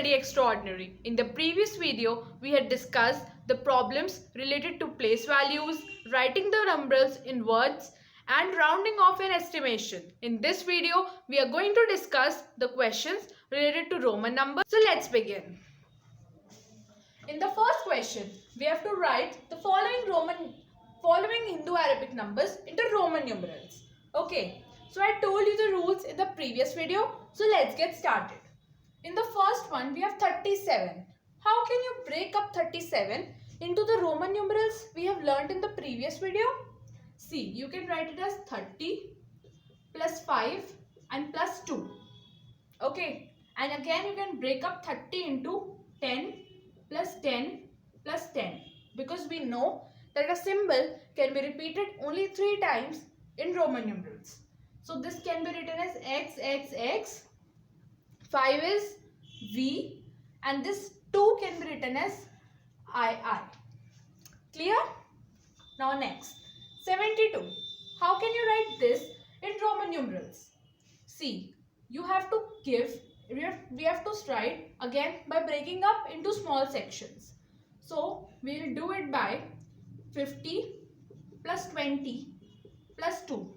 very extraordinary. In the previous video, we had discussed the problems related to place values, writing the numbers in words, and rounding off an estimation. In this video, we are going to discuss the questions related to Roman numbers. So let's begin. In the first question, we have to write the following Hindu-Arabic numbers into Roman numerals. Okay, so I told you the rules in the previous video, so let's get started. In the first one, we have 37. How can you break up 37 into the Roman numerals we have learnt in the previous video? See, you can write it as 30 plus 5 and plus 2. Okay, and again you can break up 30 into 10 plus 10 plus 10, because we know that a symbol can be repeated only 3 times in Roman numerals. So this can be written as x, x, x, 5 is v, and this 2 can be written as I. Clear? Now next, 72. How can you write this in Roman numerals? See, we have to write again by breaking up into small sections. So we will do it by 50 plus 20 plus 2.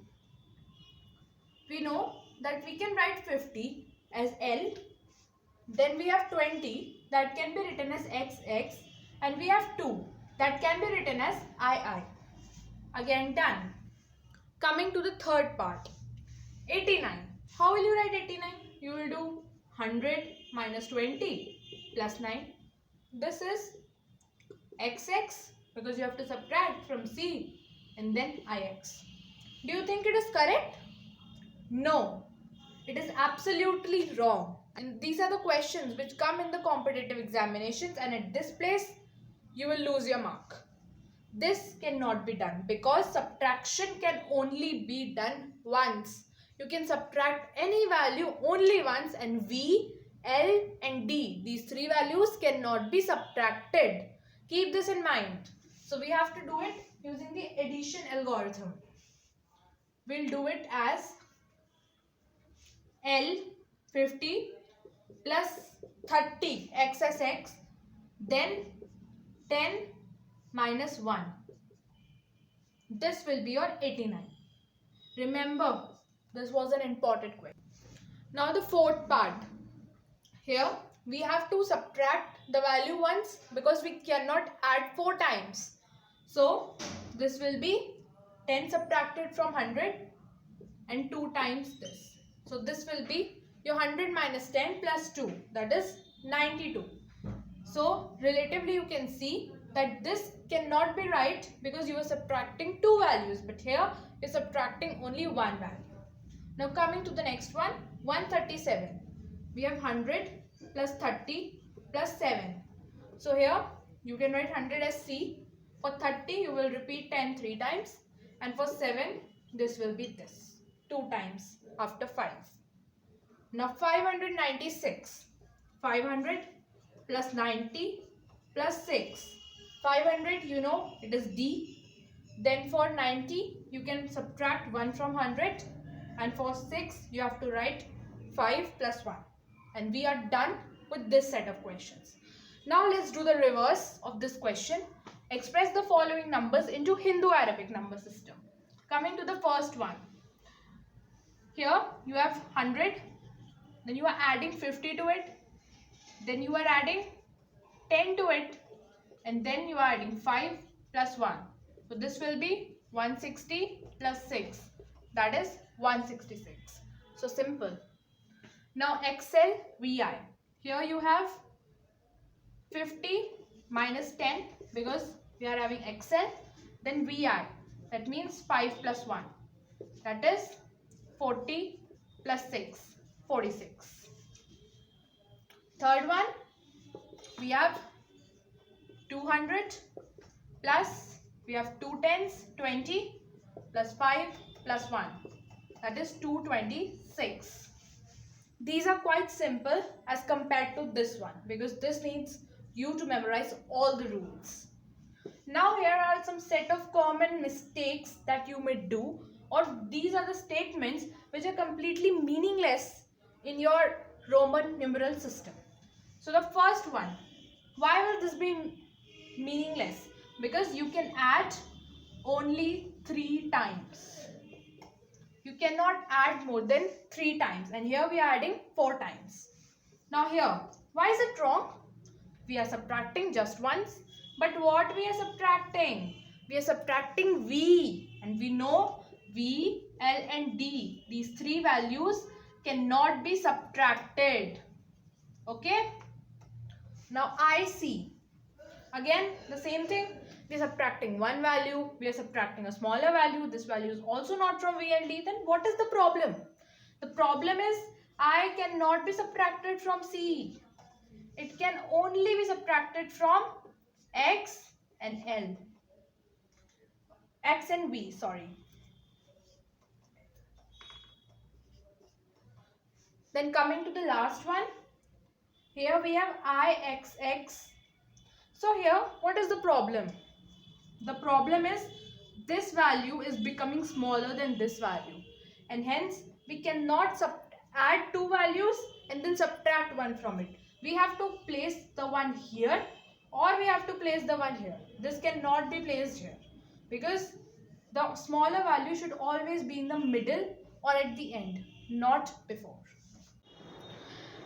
We know that we can write 50 as L, then we have 20 that can be written as XX, and we have 2 that can be written as II. Again done. Coming to the third part, 89. How will you write 89? You will do 100 minus 20 plus 9. This is XX, because you have to subtract from C, and then IX. Do you think it is correct? No, it is absolutely wrong. And these are the questions which come in the competitive examinations, and at this place you will lose your mark. This cannot be done because subtraction can only be done once. You can subtract any value only once, and V, L and D, these 3 values cannot be subtracted. Keep this in mind. So we have to do it using the addition algorithm. We'll do it as L 50 plus 30 x as x, then 10 minus 1. This will be your 89. Remember, this was an important question. Now the fourth part. Here we have to subtract the value once because we cannot add 4 times. So this will be 10 subtracted from 100 and 2 times this. So this will be your 100 minus 10 plus 2, that is 92. So relatively you can see that this cannot be right because you are subtracting 2 values, but here you are subtracting only 1 value. Now coming to the next one, 137. We have 100 plus 30 plus 7. So here you can write 100 as C. For 30 you will repeat 10 3 times, and for 7 this will be this 2 times after 5. Now 596. 500 plus 90 plus 6. 500 you know it is D. Then for 90 you can subtract 1 from 100, and for 6 you have to write 5 plus 1. And we are done with this set of questions. Now let's do the reverse of this question. Express the following numbers into Hindu-Arabic number system. Coming to the first one. Here you have 100, then you are adding 50 to it, then you are adding 10 to it, and then you are adding 5 plus 1. So this will be 160 plus 6, that is 166. So simple. Now XL VI. Here you have 50 minus 10 because we are having XL, then VI, that means 5 plus 1, that is 40 plus 6, 46. Third one, we have 200 plus, we have 2 tens, 20 plus 5 plus 1, that is 226. These are quite simple as compared to this one because this needs you to memorize all the rules. Now here are some set of common mistakes that you may do, or these are the statements which are completely meaningless in your Roman numeral system. So the first one, why will this be meaningless? Because you can add only 3 times. You cannot add more than 3 times, and here we are adding 4 times. Now here, why is it wrong? We are subtracting just once, but what we are subtracting? We are subtracting V, and we know V, L and D, these 3 values cannot be subtracted. Okay? Now IC, again the same thing. We are subtracting one value, we are subtracting a smaller value, this value is also not from V and D. Then what is the problem? The problem is I cannot be subtracted from C. It can only be subtracted from X and L. X and V, sorry. Then coming to the last one, here we have IXX. So here, what is the problem? The problem is this value is becoming smaller than this value, and hence we cannot add 2 values and then subtract 1 from it. We have to place the one here, or we have to place the one here. This cannot be placed here because the smaller value should always be in the middle or at the end, not before.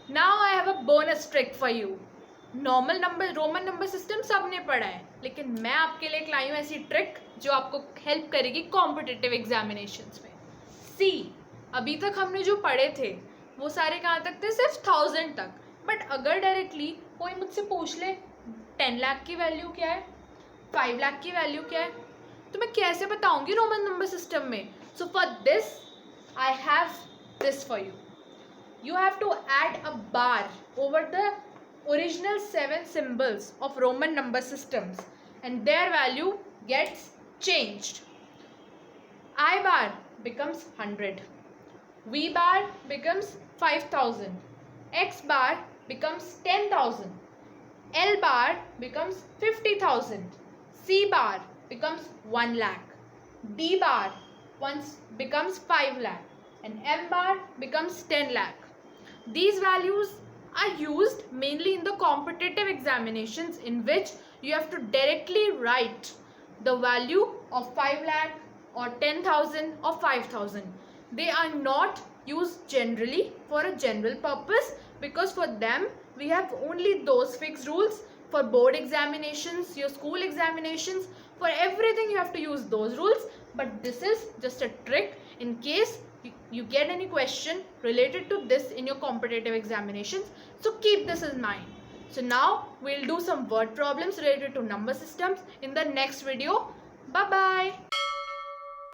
Now I have a bonus trick for you. Normal number Roman number system सबने पढ़ा है, लेकिन मैं आपके लिए लाई हूँ ऐसी trick जो आपको हेल्प करेगी कॉम्पिटिटिव एग्जामिनेशंस में. सी, अभी तक हमने जो पढ़े थे वो सारे कहाँ तक थे? सिर्फ 1000 तक. बट अगर डायरेक्टली कोई मुझसे पूछ ले 10 लाख की वैल्यू क्या है, 5 लाख की वैल्यू क्या है, तो मैं कैसे बताऊंगी रोमन नंबर सिस्टम में? So for this I have this for you. You have to add a bar over the original 7 symbols of Roman number systems, and their value gets changed. I bar becomes 100, V bar becomes 5000, X bar becomes 10,000, L bar becomes 50,000, C bar becomes 1 lakh, D bar once becomes 5 lakh, and M bar becomes 10 lakh. These values are used mainly in the competitive examinations in which you have to directly write the value of 5 lakh or 10,000 or 5,000. They are not used generally for a general purpose, because for them we have only those fixed rules. For board examinations, your school examinations, for everything you have to use those rules. But this is just a trick in case you get any question related to this in your competitive examinations. So keep this in mind. So now we'll do some word problems related to number systems in the next video. Bye bye.